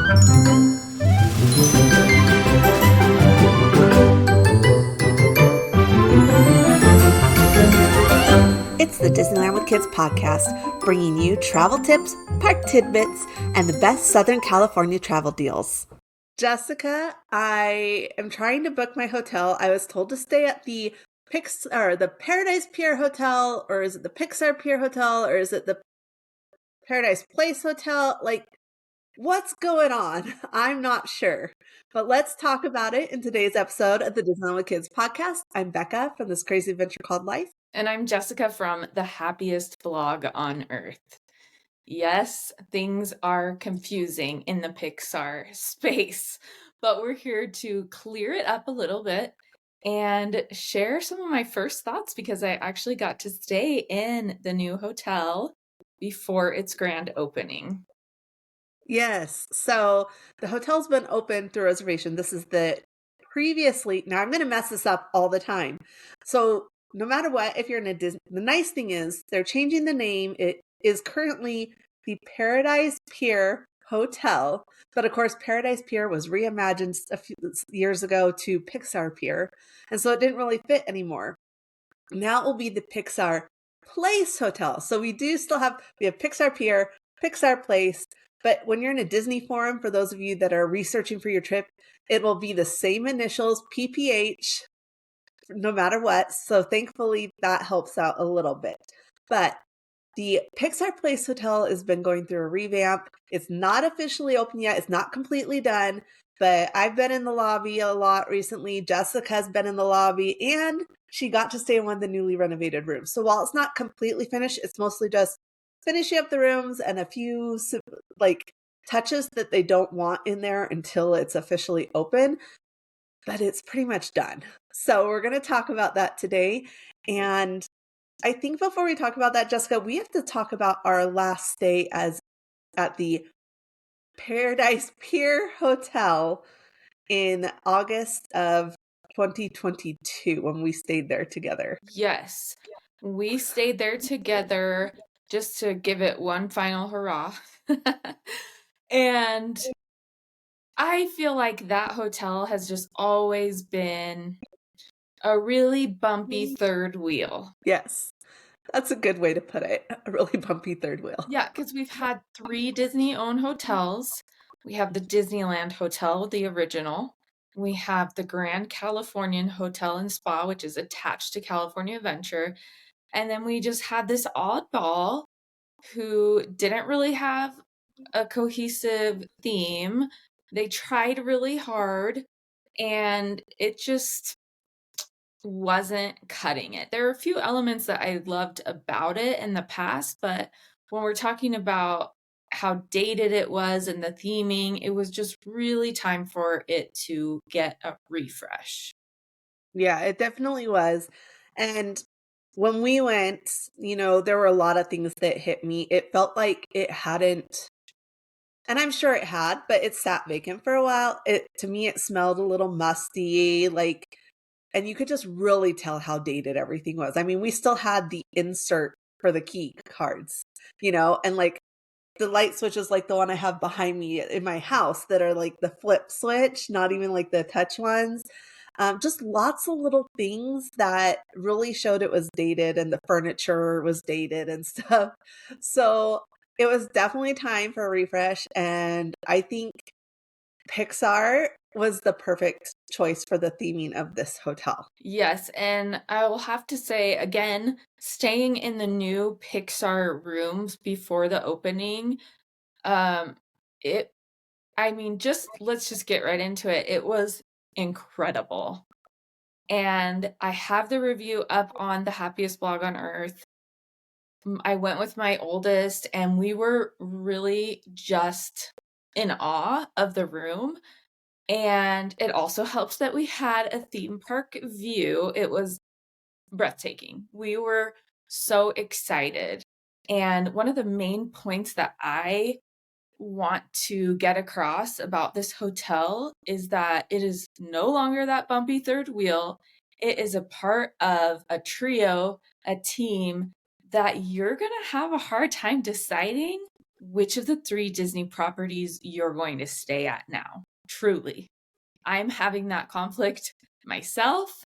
It's the Disneyland with Kids podcast, bringing you travel tips, park tidbits, and the best Southern California travel deals. Jessica, I am trying to book my hotel. I was told to stay at the Paradise Pier Hotel, or is it the Pixar Pier Hotel, or is it the Paradise Place Hotel? Like, what's going on? I'm not sure. But let's talk about it in today's episode of the Disneyland with Kids podcast. I'm Becca from this crazy adventure called Life. And I'm Jessica from the happiest blog on earth. Yes, things are confusing in the Pixar space, but we're here to clear it up a little bit and share some of my first thoughts because I actually got to stay in the new hotel before its grand opening. Yes. So the hotel's been open through reservation. This is the previously, now I'm going to mess this up all the time. So no matter what, if you're in a Disney, the nice thing is they're changing the name. It is currently the Paradise Pier Hotel. But of course, Paradise Pier was reimagined a few years ago to Pixar Pier. And so it didn't really fit anymore. Now it will be the Pixar Place Hotel. So we have Pixar Pier, Pixar Place. But when you're in a Disney forum, for those of you that are researching for your trip, it will be the same initials, PPH, no matter what. So thankfully, that helps out a little bit. But the Pixar Place Hotel has been going through a revamp. It's not officially open yet. It's not completely done. But I've been in the lobby a lot recently. Jessica's been in the lobby, and she got to stay in one of the newly renovated rooms. So while it's not completely finished, it's mostly just finishing up the rooms and a few touches that they don't want in there until it's officially open, but it's pretty much done. So we're going to talk about that today. And I think before we talk about that, Jessica, we have to talk about our last stay at the Paradise Pier Hotel in August of 2022 when we stayed there together. Yes, we stayed there together just to give it one final hurrah. And I feel like that hotel has just always been a really bumpy third wheel. Yes, that's a good way to put it. A really bumpy third wheel. Yeah, because we've had 3 Disney-owned hotels. We have the Disneyland Hotel, the original. We have the Grand Californian Hotel and Spa, which is attached to California Adventure. And then we just had this oddball who didn't really have a cohesive theme. They tried really hard, and it just wasn't cutting it. There are a few elements that I loved about it in the past, but when we're talking about how dated it was and the theming, it was just really time for it to get a refresh. Yeah, it definitely was. And when we went, there were a lot of things that hit me. It felt like it hadn't, and I'm sure it had, but it sat vacant for a while. To me, it smelled a little musty, and you could just really tell how dated everything was. I mean, we still had the insert for the key cards, and the light switches like the one I have behind me in my house that are like the flip switch, not even like the touch ones. Just lots of little things that really showed it was dated, and the furniture was dated and stuff. So it was definitely time for a refresh. And I think Pixar was the perfect choice for the theming of this hotel. Yes, and I will have to say again, staying in the new Pixar rooms before the opening, um, it, I mean, let's just get right into it. It was incredible. And I have the review up on the happiest blog on earth. I went with my oldest, and we were really just in awe of the room. And it also helps that we had a theme park view. It was breathtaking. We were so excited. And one of the main points that I want to get across about this hotel is that it is no longer that bumpy third wheel. It is a part of a trio, a team that you're going to have a hard time deciding which of the three Disney properties you're going to stay at now. Truly. I'm having that conflict myself,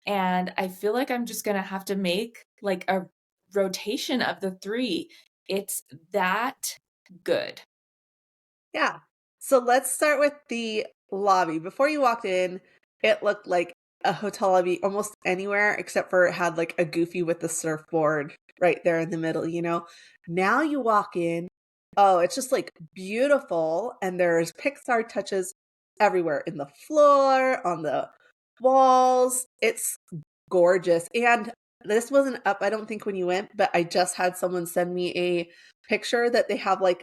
and I feel like I'm just going to have to make like a rotation of the three. It's that good. Yeah. So let's start with the lobby. Before you walked in, it looked like a hotel lobby almost anywhere except for it had like a Goofy with the surfboard right there in the middle, you know? Now you walk in, oh, it's just like beautiful. And there's Pixar touches everywhere in the floor, on the walls. It's gorgeous. And this wasn't up, I don't think, when you went, but I just had someone send me a picture that they have like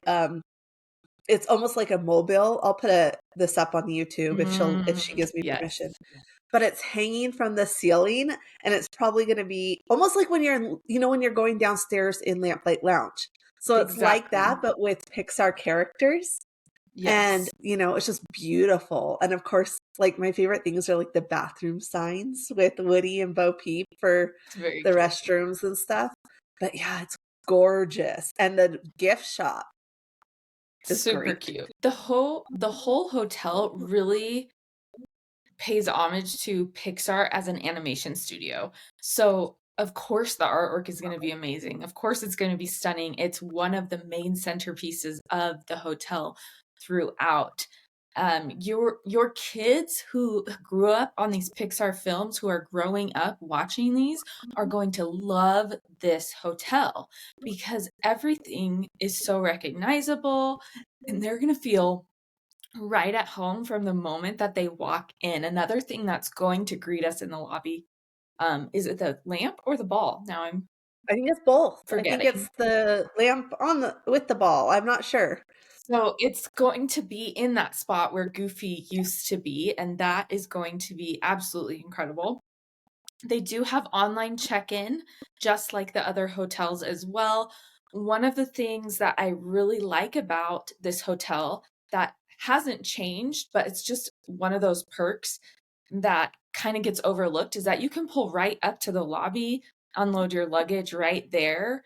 it's almost like a mobile. I'll put this up on YouTube if she gives me permission. Yes, But it's hanging from the ceiling, and it's probably gonna be almost like when you're when you're going downstairs in Lamplight Lounge. So it's like exactly. that, but with Pixar characters. And, Yes, it's just beautiful. And of course, like my favorite things are like the bathroom signs with Woody and Bo Peep for it's very the cute. restrooms and stuff. But yeah, it's gorgeous. And the gift shop is Super great. cute. The whole hotel really pays homage to Pixar as an animation studio. So, of course, the artwork is going to be amazing. Of course, it's going to be stunning. It's one of the main centerpieces of the hotel throughout. Your kids who grew up on these Pixar films, who are growing up watching these, are going to love this hotel because everything is so recognizable, and they're going to feel right at home from the moment that they walk in. Another thing that's going to greet us in the lobby, is it the lamp or the ball? Now I'm I think it's both. I think forgetting. it's the lamp on the with the ball. I'm not sure. So it's going to be in that spot where Goofy used to be, and that is going to be absolutely incredible. They do have online check-in, just like the other hotels as well. One of the things that I really like about this hotel that hasn't changed, but it's just one of those perks that kind of gets overlooked, is that you can pull right up to the lobby, unload your luggage right there.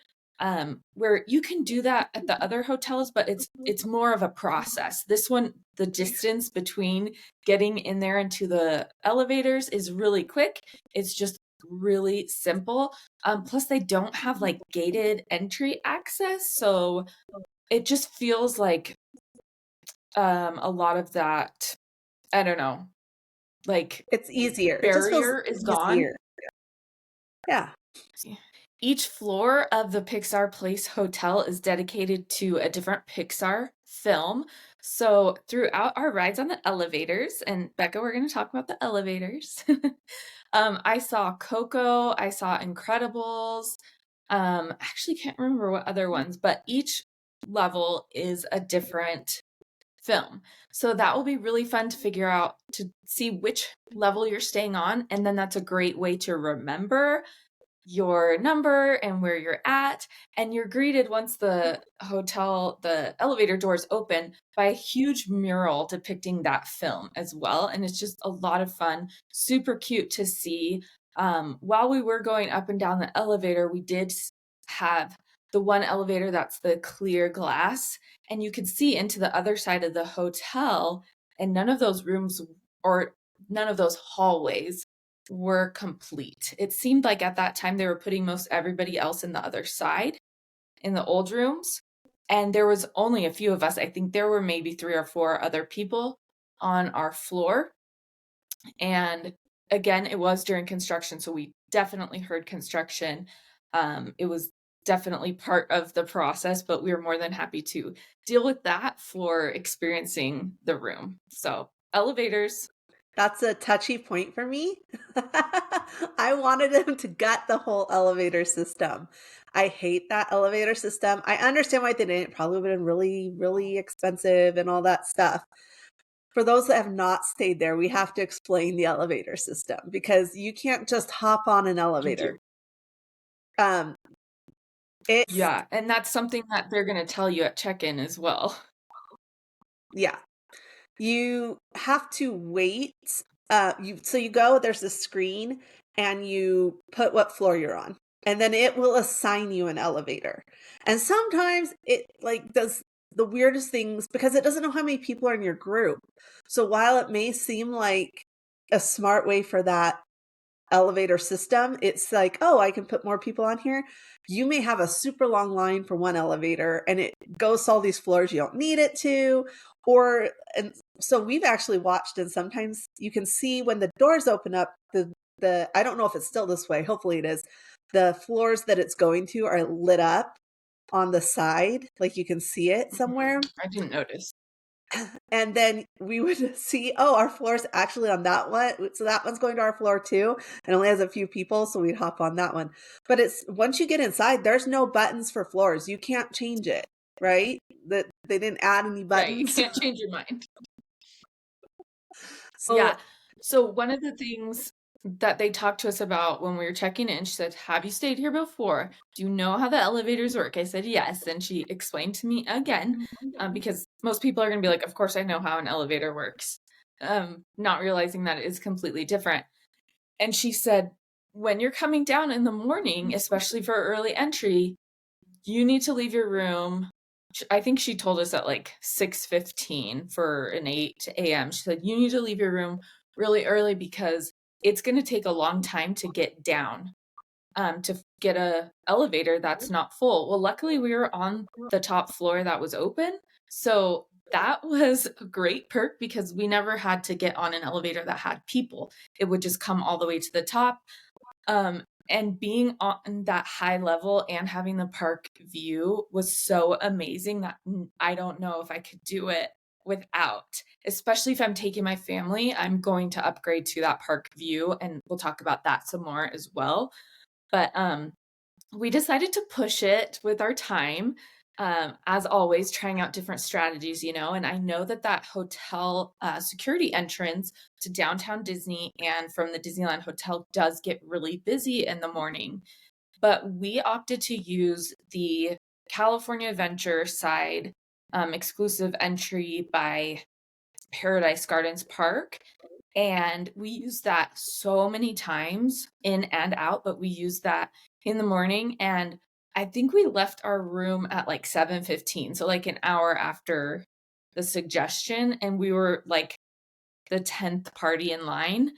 Where you can do that at the other hotels, but it's more of a process. This one, the distance between getting in there into the elevators is really quick. It's just really simple. Plus, they don't have like gated entry access, so it just feels like a lot of that. I don't know, like It's easier. It just feels barrier is gone. easier. Yeah. Each floor of the Pixar Place Hotel is dedicated to a different Pixar film. So, throughout our rides on the elevators, and Becca, we're going to talk about the elevators. I saw Coco, I saw Incredibles. Actually can't remember what other ones, but each level is a different film. So that will be really fun to figure out, to see which level you're staying on, and then that's a great way to remember your number and where you're at. And you're greeted, once the elevator doors open, by a huge mural depicting that film as well. And it's just a lot of fun, super cute to see. While we were going up and down the elevator, we did have the one elevator that's the clear glass, and you could see into the other side of the hotel, and none of those rooms, or none of those hallways, were complete. It seemed like at that time they were putting most everybody else in the other side in the old rooms. And there was only a few of us. I think there were maybe three or four other people on our floor. And again, it was during construction. So we definitely heard construction. It was definitely part of the process, but we were more than happy to deal with that for experiencing the room. So, elevators. That's a touchy point for me. I wanted them to gut the whole elevator system. I hate that elevator system. I understand why they didn't. It probably would have been really, really expensive and all that stuff. For those that have not stayed there, we have to explain the elevator system because you can't just hop on an You do. elevator. Um, it's Yeah, and that's something that they're gonna tell you at check-in as well. yeah. You have to wait. You go, there's a screen and you put what floor you're on. And then it will assign you an elevator. And sometimes it like does the weirdest things because it doesn't know how many people are in your group. So while it may seem like a smart way for that elevator system, it's like, "Oh, I can put more people on here." You may have a super long line for one elevator and it goes to all these floors you don't need it to, or and so we've actually watched and sometimes you can see when the doors open up, the I don't know if it's still this way, hopefully it is. The floors that it's going to are lit up on the side, like you can see it somewhere. I didn't notice. And then we would see, oh, our floor's actually on that one. So that one's going to our floor too. And only has a few people. So we'd hop on that one. But it's once you get inside, there's no buttons for floors. You can't change it, right? That they didn't add any Right, you buttons. can't change your mind. So Yeah. So one of the things that they talked to us about when we were checking in, she said, "Have you stayed here before? Do you know how the elevators work?" I said, "Yes." And she explained to me again, because most people are going to be like, "Of course I know how an elevator works," not realizing that it is completely different. And she said, "When you're coming down in the morning, especially for early entry, you need to leave your room." I think she told us at like 6:15 for an 8 a.m. She said, "You need to leave your room really early because it's going to take a long time to get down, to get a elevator that's not full." Well, luckily we were on the top floor that was open. So that was a great perk because we never had to get on an elevator that had people. It would just come all the way to the top. And being on that high level and having the park view was so amazing that I don't know if I could do it without. Especially if I'm taking my family, I'm going to upgrade to that park view, and we'll talk about that some more as well. But we decided to push it with our time, as always, trying out different strategies, and I know that that hotel security entrance to downtown Disney and from the Disneyland Hotel does get really busy in the morning. But we opted to use the California Adventure side, exclusive entry by Paradise Gardens Park. And we use that so many times in and out, but we use that in the morning. And I think we left our room at like 7:15, so like an hour after the suggestion, and we were like the 10th party in line.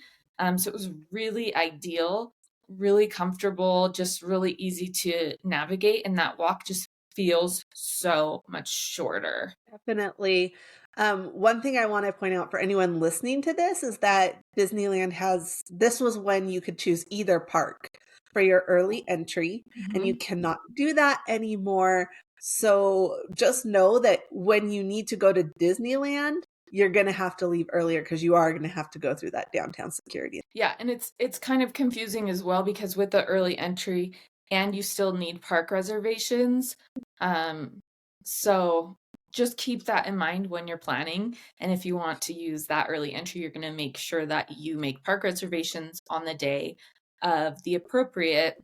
So it was really ideal, really comfortable, just really easy to navigate, and that walk just feels so much shorter. definitely. One thing I want to point out for anyone listening to this is that Disneyland has this was when you could choose either park for your early entry, and you Mhm. cannot do that anymore. So just know that when you need to go to Disneyland, you're going to have to leave earlier because you are going to have to go through that downtown security. Yeah, and it's kind of confusing as well because with the early entry and you still need park reservations. Um, so just keep that in mind when you're planning. And if you want to use that early entry, you're going to make sure that you make park reservations on the day of the appropriate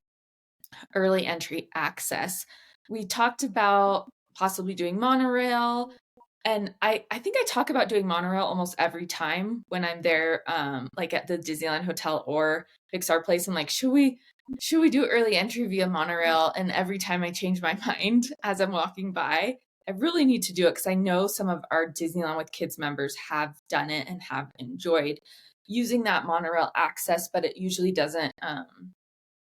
early entry access. We talked about possibly doing monorail, and I think I talk about doing monorail almost every time when I'm there, like at the Disneyland Hotel or Pixar Place. I'm like, should we do early entry via monorail? And every time I change my mind as I'm walking by, I really need to do it because I know some of our Disneyland with Kids members have done it and have enjoyed using that monorail access, but it usually doesn't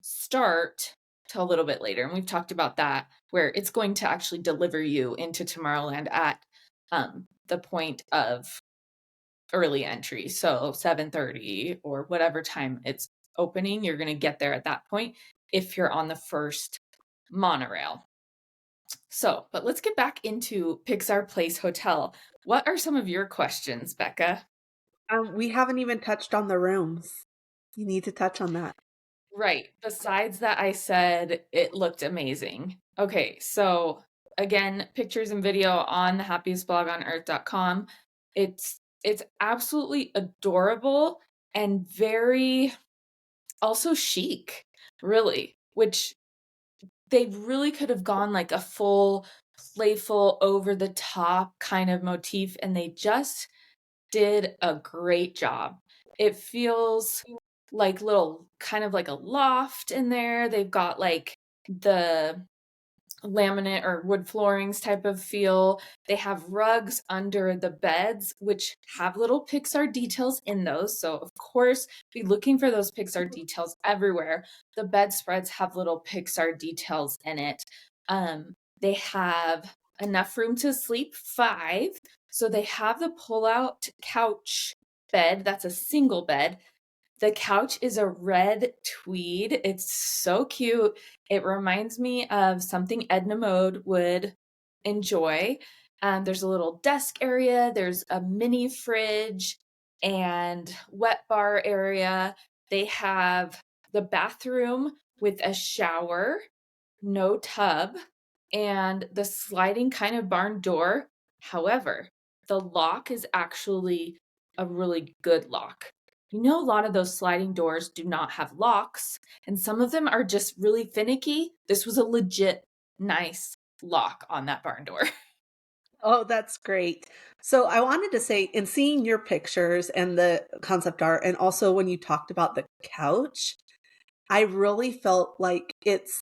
start till a little bit later. And we've talked about that, where it's going to actually deliver you into Tomorrowland at the point of early entry. So 7:30 or whatever time it's opening, you're going to get there at that point if you're on the first monorail. So, but let's get back into Pixar Place Hotel. What are some of your questions, Becca? We haven't even touched on the rooms. You need to touch on that. Right. Besides that, I said it looked amazing. Okay, so again, pictures and video on the happiestblog on earth.com. It's absolutely adorable and very also chic, really, which they really could have gone like a full playful over the top kind of motif, and they just did a great job. It feels like little kind of like a loft in there. They've got like the laminate or wood floorings type of feel. They have rugs under the beds, which have little Pixar details in those. So, of course, be looking for those Pixar details everywhere. The bedspreads have little Pixar details in it. They have enough room to sleep five. So, they have the pull out couch bed that's a single bed. The couch is a red tweed. It's so cute. It reminds me of something Edna Mode would enjoy. There's a little desk area, there's a mini fridge and wet bar area. They have the bathroom with a shower, no tub, and the sliding kind of barn door. However, the lock is actually a really good lock. You know, a lot of those sliding doors do not have locks, and some of them are just really finicky. This was a legit nice lock on that barn door. Oh, that's great. So I wanted to say, in seeing your pictures and the concept art, and also when you talked about the couch, I really felt like it's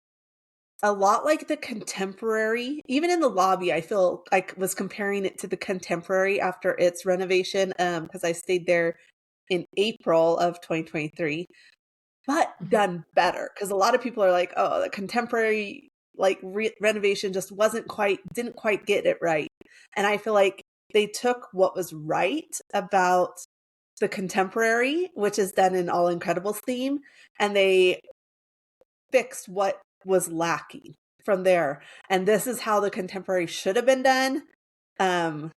a lot like the contemporary. Even in the lobby, I feel like was comparing it to the contemporary after its renovation, because I stayed there in April of 2023. But Mhm. done better, because a lot of people are like, "Oh, the contemporary, like, renovation just wasn't quite didn't quite get it right." And I feel like they took what was right about the contemporary, which is done in All Incredibles theme, and they fixed what was lacking from there. And this is how the contemporary should have been done. Um,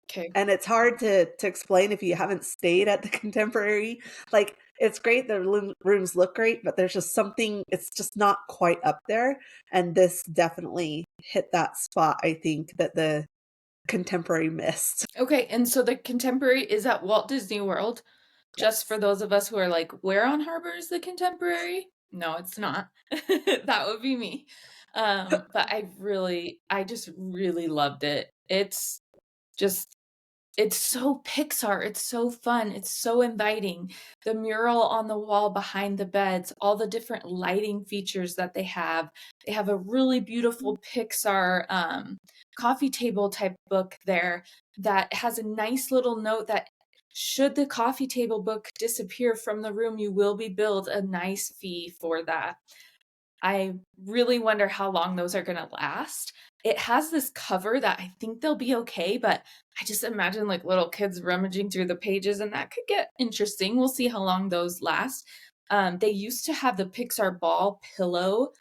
Okay. and it's hard to explain if you haven't stayed at the contemporary. Like, it's great, the rooms look great, but there's just something, it's just not quite up there, and this definitely hit that spot, I think, that the contemporary missed. Okay, and so the contemporary is at Walt Disney World. Just for Yes. those of us who are like, where on Harbor is the contemporary? No, it's not. That would be me. But I just really loved it. Just it's so Pixar, it's so fun, it's so inviting. The mural on the wall behind the beds, all the different lighting features that they have. They have a really beautiful Pixar coffee table type book there that has a nice little note that should the coffee table book disappear from the room, you will be billed a nice fee for that. I really wonder how long those are gonna last. It has this cover that I think they'll be okay, but I just imagine like little kids rummaging through the pages and that could get interesting. We'll see how long those last. They used to have the Pixar ball pillow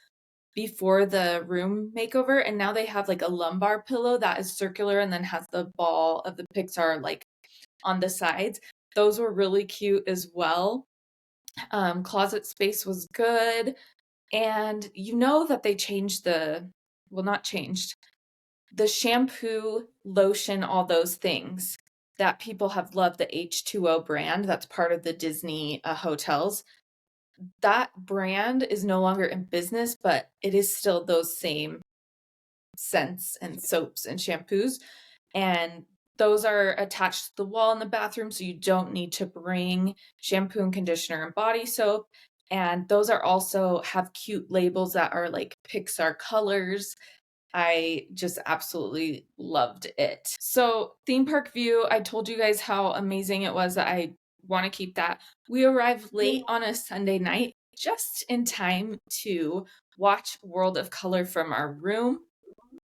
before the room makeover, and now they have like a lumbar pillow that is circular and then has the ball of the Pixar like on the sides. Those were really cute as well. Closet space was good. And you know that they changed well, not changed, the shampoo, lotion, all those things that people have loved the H2O brand that's part of the Disney hotels. That brand is no longer in business, but it is still those same scents and soaps and shampoos. And those are attached to the wall in the bathroom, so you don't need to bring shampoo and conditioner and body soap. And those are also have cute labels that are like Pixar colors. I just absolutely loved it. So, theme park view, I told you guys how amazing it was that I want to keep that. We arrived late on a Sunday night, just in time to watch World of Color from our room,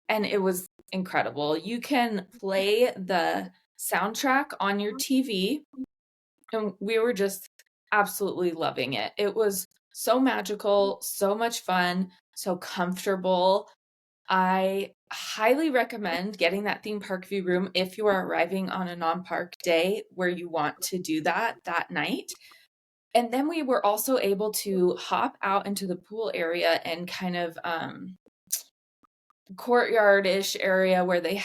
and it was incredible. You can play the soundtrack on your TV, and we were just absolutely loving it. It was so magical, so much fun, so comfortable. I highly recommend getting that theme park view room if you are arriving on a non-park day where you want to do that night. And then we were also able to hop out into the pool area and kind of courtyard-ish area where they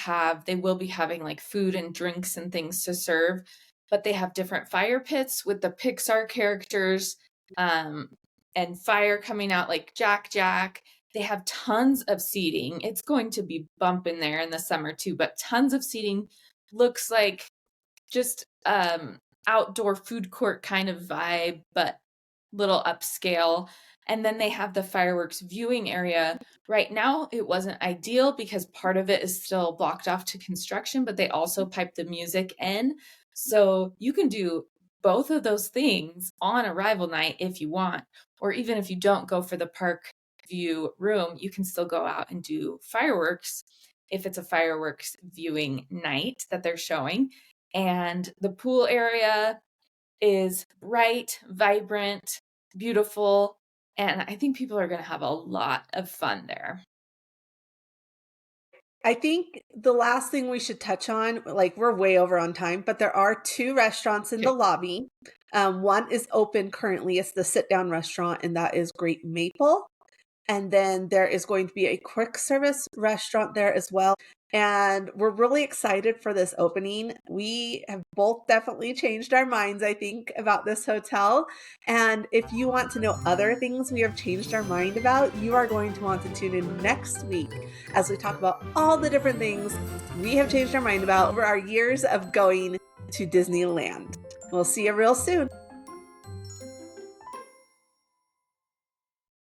will be having like food and drinks and things to serve, but they have different fire pits with the Pixar characters, um, and fire coming out like Jack Jack. They have tons of seating. It's going to be bumping there in the summer too, but tons of seating. Looks like just outdoor food court kind of vibe, but little upscale. And then they have the fireworks viewing area. Right now, it wasn't ideal because part of it is still blocked off to construction, but they also pipe the music in. So you can do both of those things on arrival night if you want, or even if you don't go for the park view room, you can still go out and do fireworks if it's a fireworks viewing night that they're showing. And the pool area is bright, vibrant, beautiful, and I think people are going to have a lot of fun there. I think the last thing we should touch on, like we're way over on time, but there are 2 restaurants in the Okay. lobby. One is open currently. It's the sit-down restaurant, and that is Great Maple. And then there is going to be a quick service restaurant there as well. And we're really excited for this opening. We have both definitely changed our minds, I think, about this hotel. And if you want to know other things we have changed our mind about, you are going to want to tune in next week as we talk about all the different things we have changed our mind about over our years of going to Disneyland. We'll see you real soon.